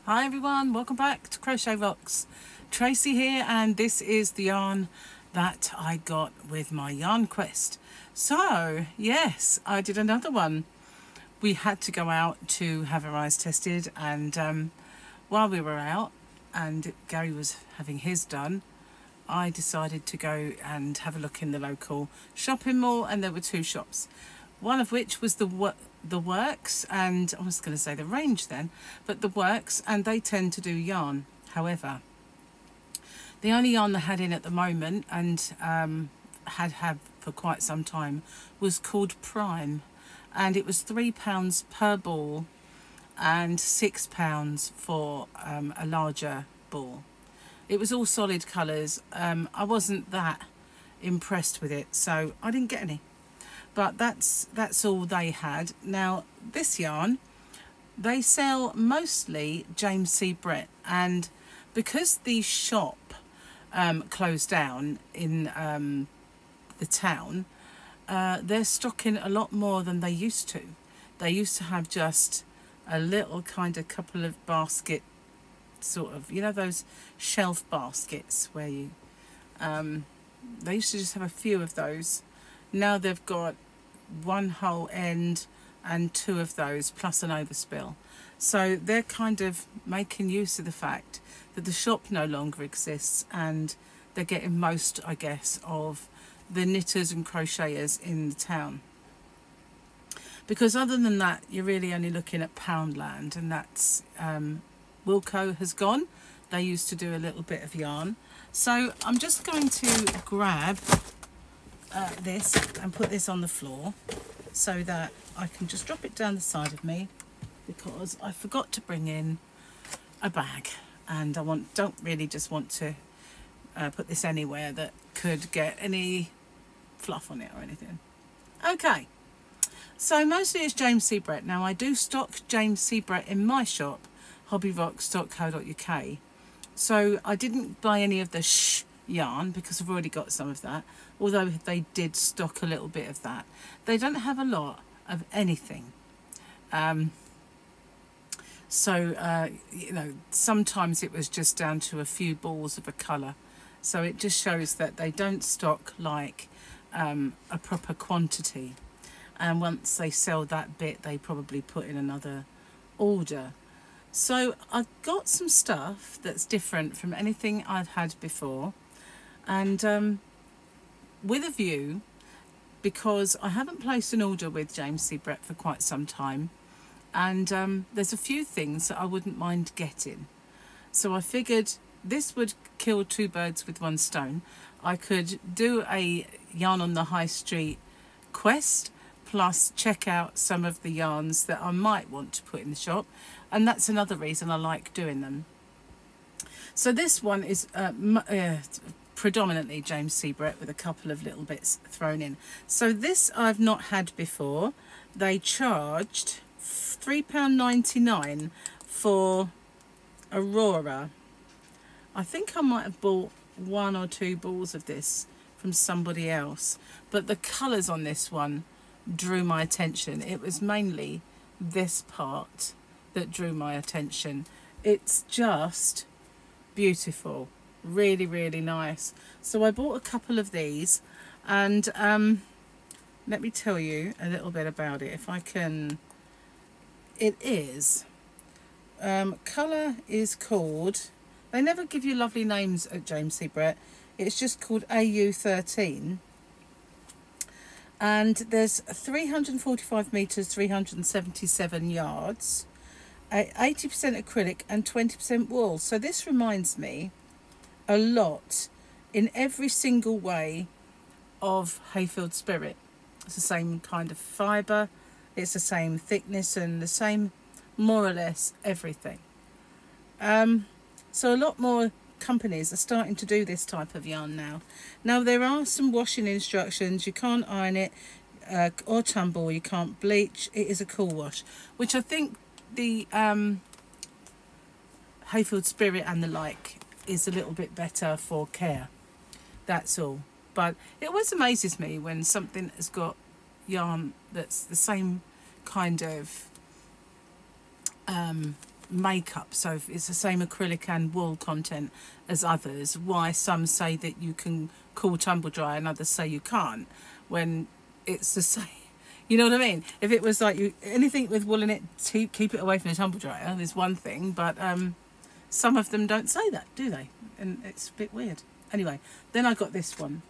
Hi everyone, welcome back to Crochet Rocks. Tracy here, and this is the yarn that I got with my yarn quest. So yes, I did another one. We had to go out to have our eyes tested, and while we were out and Gary was having his done, I decided to go and have a look in the local shopping mall, and there were two shops. One of which was the Works, and I was going to say the Range then, but the Works, and they tend to do yarn. However, the only yarn they had in at the moment, and had for quite some time, was called Prime, and it was £3 per ball and £6 for a larger ball. It was all solid colours. I wasn't that impressed with it, so I didn't get any. But that's all they had. Now this yarn, they sell mostly James C. Brett, and because the shop closed down in the town, they're stocking a lot more than they used to. They used to have just a little kind of couple of basket sort of, you know, those shelf baskets where you they used to just have a few of those. Now they've got one whole end and two of those plus an overspill. So they're kind of making use of the fact that the shop no longer exists, and they're getting most, I guess, of the knitters and crocheters in the town. Because other than that, you're really only looking at Poundland, and that's Wilco has gone. They used to do a little bit of yarn. So I'm just going to grab this and put this on the floor so that I can just drop it down the side of me, because I forgot to bring in a bag, and I don't really just want to put this anywhere that could get any fluff on it or anything. Okay, so mostly it's James C. Brett. Now I do stock James C. Brett in my shop, hobbyrocks.co.uk. So I didn't buy any of the yarn because I've already got some of that, although they did stock a little bit of that. They don't have a lot of anything. You know, sometimes it was just down to a few balls of a colour. So it just shows that they don't stock like a proper quantity. And once they sell that bit, they probably put in another order. So I've got some stuff that's different from anything I've had before, and with a view, because I haven't placed an order with James C. Brett for quite some time, and there's a few things that I wouldn't mind getting. So I figured this would kill two birds with one stone. I could do a yarn on the high street quest, plus check out some of the yarns that I might want to put in the shop, and that's another reason I like doing them. So this one is predominantly James C. Brett with a couple of little bits thrown in. So this I've not had before. They charged £3.99 for Aurora. I think I might have bought one or two balls of this from somebody else, but the colours on this one drew my attention. It was mainly this part that drew my attention. It's just beautiful, really, really nice. So I bought a couple of these, and let me tell you a little bit about it if I can. It is colour is called, they never give you lovely names at James C. Brett, it's just called AU13, and there's 345 metres, 377 yards, 80% acrylic and 20% wool. So this reminds me a lot in every single way of Hayfield Spirit. It's the same kind of fibre, it's the same thickness, and the same more or less everything. So a lot more companies are starting to do this type of yarn now. Now there are some washing instructions. You can't iron it or tumble, you can't bleach. It is a cool wash, which I think the Hayfield Spirit and the like is a little bit better for care, that's all. But it always amazes me when something has got yarn that's the same kind of makeup, so if it's the same acrylic and wool content as others, why some say that you can cool tumble dry and others say you can't, when it's the same. You know what I mean? If it was like anything with wool in it, keep it away from the tumble dryer, there's one thing, but some of them don't say that, do they? And it's a bit weird. Anyway, then I got this one.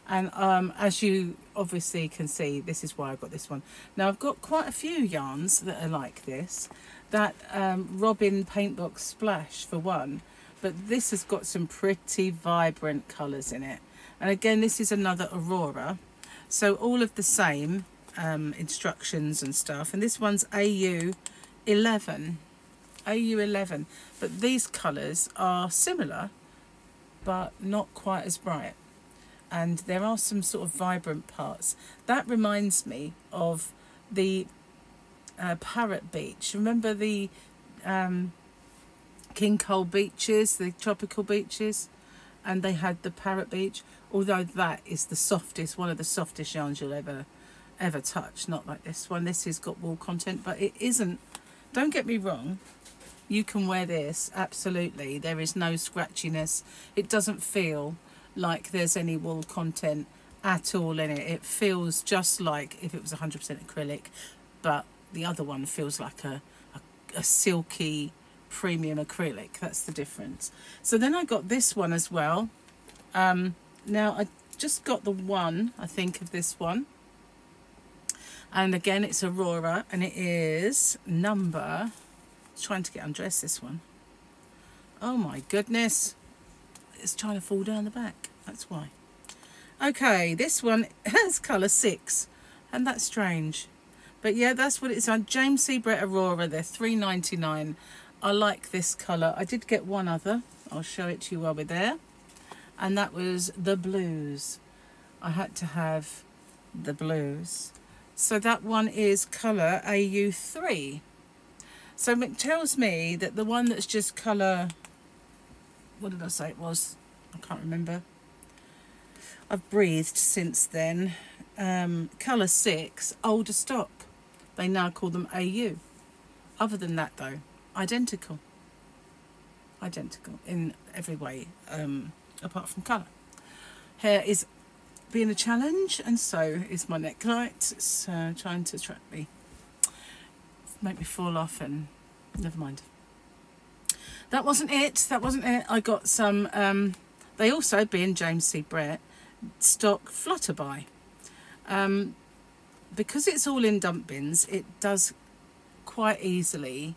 And as you obviously can see, this is why I got this one. Now, I've got quite a few yarns that are like this. That Robin Paintbox Splash, for one. But this has got some pretty vibrant colours in it. And again, this is another Aurora. So all of the same instructions and stuff. And this one's AU11. AU11. But these colours are similar, but not quite as bright. And there are some sort of vibrant parts. That reminds me of the Parrot Beach. Remember the King Cole beaches, the tropical beaches? And they had the Parrot Beach. Although that is the softest, one of the softest yarns you'll ever touch. Not like this one. This has got wool content, but it isn't. Don't get me wrong. You can wear this, absolutely. There is no scratchiness. It doesn't feel like there's any wool content at all in it. It feels just like if it was 100% acrylic, but the other one feels like a silky premium acrylic. That's the difference. So then I got this one as well. Now I just got the one, I think, of this one, and again it's Aurora, and it is number, trying to get undressed, this one. Oh my goodness, it's trying to fall down the back, that's why. Okay, this one has colour 6, and that's strange, but yeah, that's what it's on. James C. Brett Aurora, they're $3.99. I like this colour. I did get one other, I'll show it to you while we're there, and that was the blues. I had to have the blues. So that one is colour AU3. So it tells me that the one that's just colour, what did I say it was? I can't remember. I've breathed since then. Colour 6, older stock. They now call them AU. Other than that though, identical. Identical in every way, apart from colour. Hair is being a challenge, and so is my necklight. It's trying to trap me. Make me fall off, and never mind. That wasn't it. That wasn't it. I got some, they also, being James C. Brett, stock Flutterby. Because it's all in dump bins, it does quite easily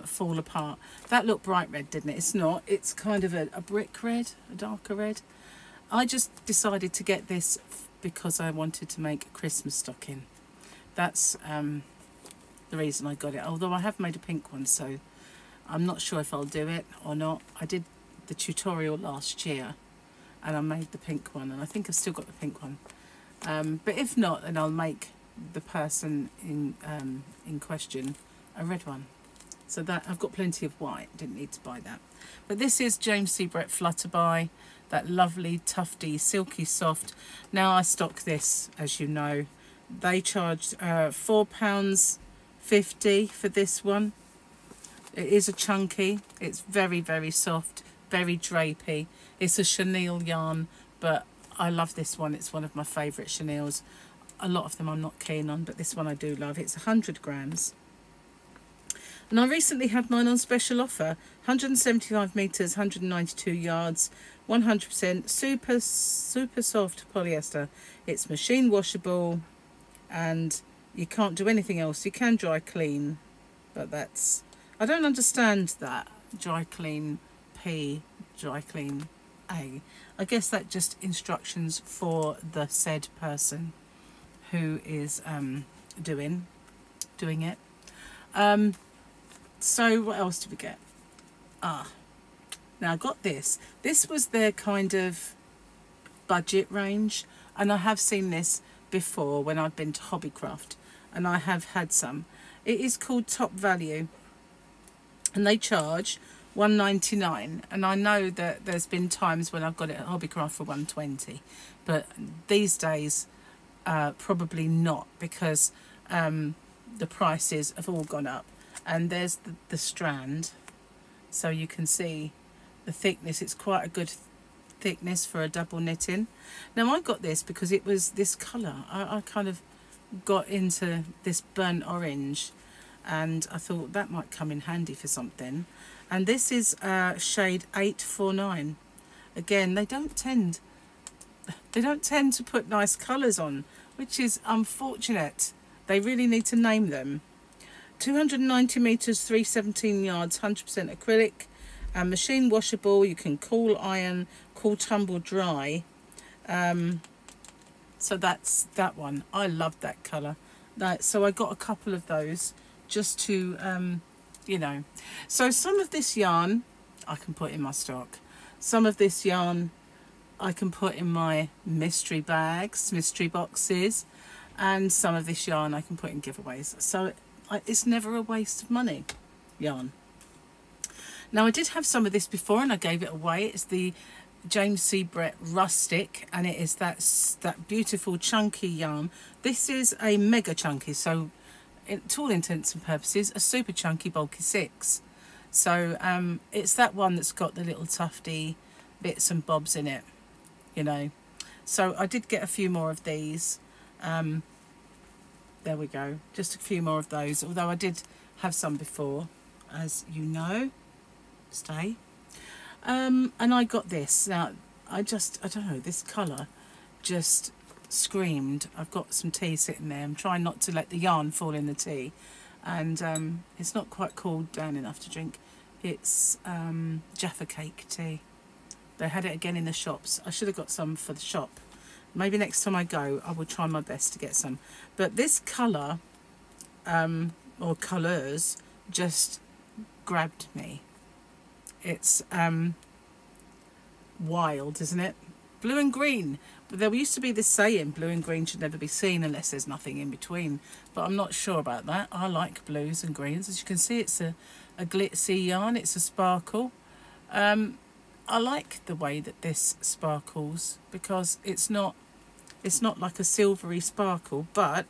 fall apart. That looked bright red, didn't it? It's not. It's kind of a brick red, a darker red. I just decided to get this because I wanted to make a Christmas stocking. That's the reason I got it. Although I have made a pink one, so I'm not sure if I'll do it or not. I did the tutorial last year and I made the pink one, and I think I've still got the pink one. But if not, then I'll make the person in question a red one. So that I've got plenty of white, didn't need to buy that. But this is James C. Brett Flutterby, that lovely tufty silky soft. Now I stock this, as you know. They charged £4.50 for this one. It is a chunky, it's very, very soft, very drapey. It's a chenille yarn, but I love this one. It's one of my favourite chenilles. A lot of them I'm not keen on, but this one I do love. It's 100 grams. And I recently had mine on special offer. 175 metres, 192 yards, 100% super soft polyester. It's machine washable, and you can't do anything else. You can dry clean, but that's, I don't understand that. Dry clean P, dry clean A. I guess that just instructions for the said person who is doing it. So what else did we get? Now I got this. This was their kind of budget range, and I have seen this before when I've been to Hobbycraft, and I have had some. It is called Top Value, and they charge £1.99, and I know that there's been times when I've got it at Hobbycraft for £1.20, but these days probably not, because the prices have all gone up. and there's the strand, so you can see the thickness. It's quite a good thickness for a double knitting. Now I got this because it was this colour. I kind of got into this burnt orange, and I thought that might come in handy for something. And this is shade 849. Again, they don't tend to put nice colours on, which is unfortunate. They really need to name them. 290 metres, 317 yards, 100% acrylic, and machine washable. You can cool iron, cool tumble dry. So that's that one. I love that colour. So I got a couple of those just to, you know. So some of this yarn I can put in my stock. Some of this yarn I can put in my mystery bags, mystery boxes, and some of this yarn I can put in giveaways. So it's never a waste of money, yarn. Now I did have some of this before and I gave it away. It's the James C. Brett Rustic, and it is that beautiful chunky yarn. This is a mega chunky, so to all intents and purposes a super chunky bulky 6. So it's that one that's got the little tufty bits and bobs in it, you know. So I did get a few more of these. There we go, just a few more of those, although I did have some before, as you know. Stay. And I got this. Now I don't know, this colour just screamed. I've got some tea sitting there. I'm trying not to let the yarn fall in the tea, and it's not quite cooled down enough to drink. It's Jaffa cake tea. They had it again in the shops. I should have got some for the shop. Maybe next time I go I will try my best to get some. But this colour or colours just grabbed me. It's wild, isn't it? Blue and green. But there used to be this saying, blue and green should never be seen unless there's nothing in between. But I'm not sure about that. I like blues and greens. As you can see, it's a glitzy yarn. It's a sparkle. I like the way that this sparkles because it's not like a silvery sparkle, but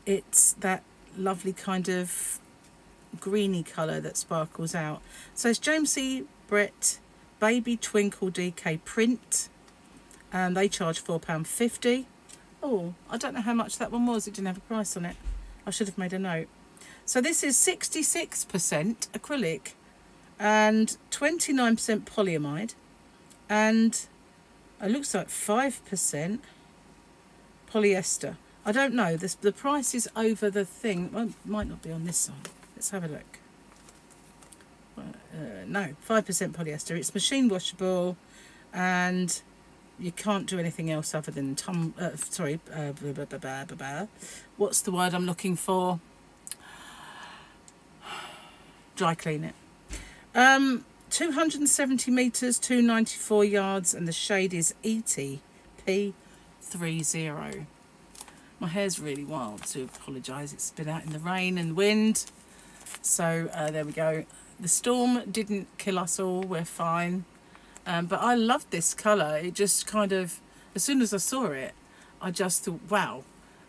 it's that lovely kind of greeny colour that sparkles out. So it's James C. Brett Baby Twinkle DK print, and they charge £4.50. Oh, I don't know how much that one was. It didn't have a price on it. I should have made a note. So this is 66% acrylic and 29% polyamide, and it looks like 5% polyester. I don't know. The price is over the thing. Well, it might not be on this side. Let's have a look. No, 5% polyester. It's machine washable, and you can't do anything else other than what's the word I'm looking for? Dry clean it. 270 metres, 294 yards, and the shade is ET P30. My hair's really wild, so apologise. It's been out in the rain and wind. So there we go. The storm didn't kill us all. We're fine. But I loved this colour. It just kind of, as soon as I saw it, I just thought, wow,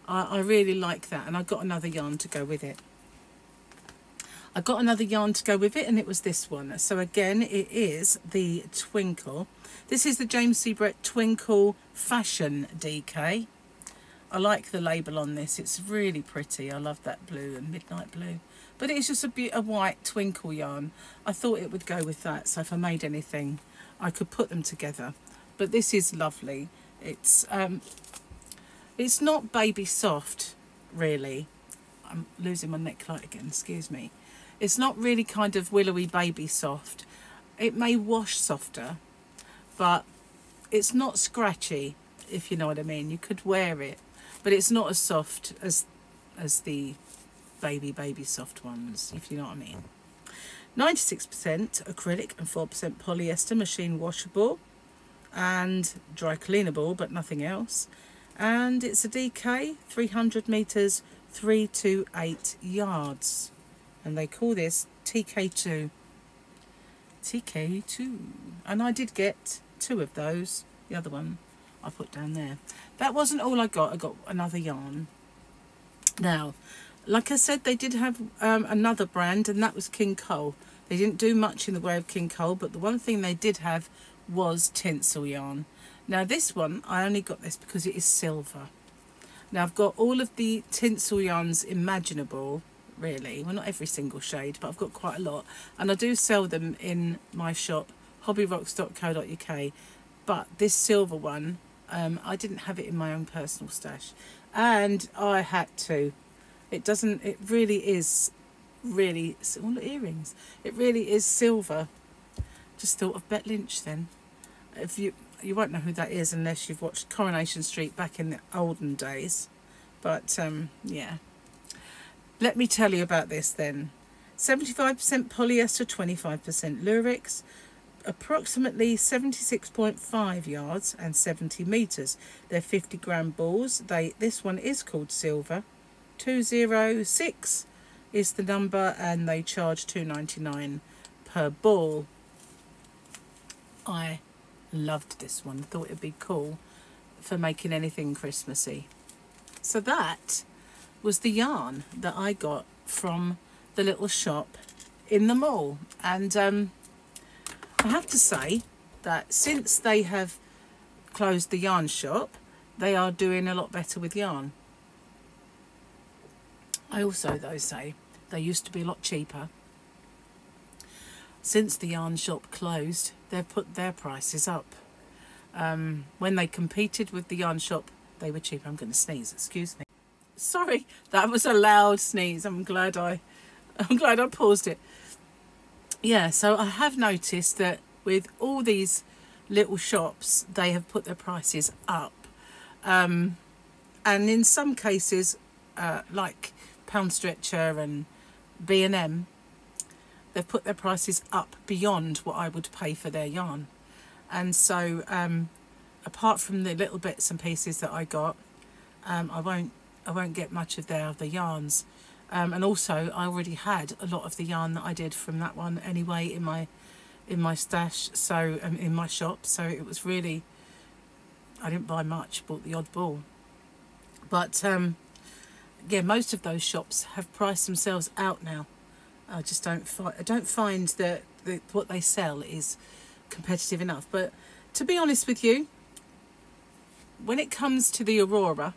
I really like that. And I got another yarn to go with it. I got another yarn to go with it, and it was this one. So again, it is the Twinkle. This is the James C. Brett Twinkle Fashion DK. I like the label on this. It's really pretty. I love that blue and midnight blue. But it's just a white twinkle yarn. I thought it would go with that. So if I made anything, I could put them together. But this is lovely. It's not baby soft, really. I'm losing my neck light again, excuse me. It's not really kind of willowy baby soft. It may wash softer, but it's not scratchy, if you know what I mean. You could wear it, but it's not as soft as the baby soft ones, if you know what I mean. 96% acrylic and 4% polyester, machine washable and dry cleanable, but nothing else. And it's a DK, 300 metres, 328 yards. And they call this TK2. TK2. And I did get 2 of those. The other one I put down there. That wasn't all I got. I got another yarn. Now, Like I said, they did have another brand, and that was King Cole. They didn't do much in the way of King Cole, but the one thing they did have was tinsel yarn. Now this one, I only got this because it is silver. Now I've got all of the tinsel yarns imaginable, really. Well, not every single shade, but I've got quite a lot. And I do sell them in my shop, hobbyrocks.co.uk. But this silver one, I didn't have it in my own personal stash. And I had to. It really is, all the earrings. It really is silver. Just thought of Bette Lynch then. If you won't know who that is unless you've watched Coronation Street back in the olden days. But yeah. Let me tell you about this then. 75% polyester, 25% Lurex, approximately 76.5 yards and 70 meters. They're 50-gram balls. This one is called silver. 206 is the number, and they charge $2.99 per ball. I loved this one. Thought it'd be cool for making anything Christmassy. So that was the yarn that I got from the little shop in the mall. And I have to say that since they have closed the yarn shop, they are doing a lot better with yarn. I also, though, say they used to be a lot cheaper. Since the yarn shop closed, they've put their prices up. When they competed with the yarn shop, they were cheaper. I'm going to sneeze, excuse me. Sorry, that was a loud sneeze. I'm glad I paused it. Yeah, so I have noticed that with all these little shops, they have put their prices up. And in some cases, like Pound Stretcher and B&M, they've put their prices up beyond what I would pay for their yarn. And so apart from the little bits and pieces that I got, I won't get much of their other yarns. And also I already had a lot of the yarn that I did from that one anyway in my stash, so in my shop. So it was really, I didn't buy much, bought the odd ball. But yeah, most of those shops have priced themselves out now. I just don't find that what they sell is competitive enough. But to be honest with you, when it comes to the Aurora,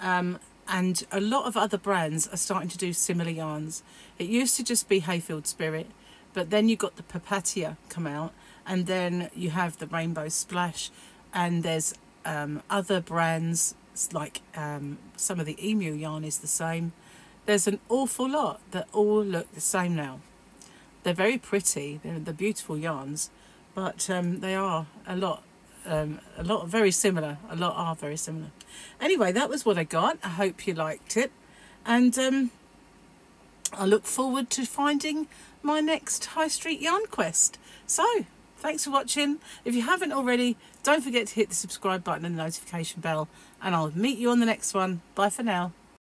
and a lot of other brands are starting to do similar yarns. It used to just be Hayfield Spirit, but then you got the Papatia come out, and then you have the Rainbow Splash, and there's other brands like some of the Emu yarn is the same. There's an awful lot that all look the same now. They're very pretty, they're beautiful yarns, but they are a lot very similar. A lot are very similar. Anyway, that was what I got. I hope you liked it, and I look forward to finding my next high street yarn quest. So thanks for watching. If you haven't already, don't forget to hit the subscribe button and the notification bell, and I'll meet you on the next one. Bye for now.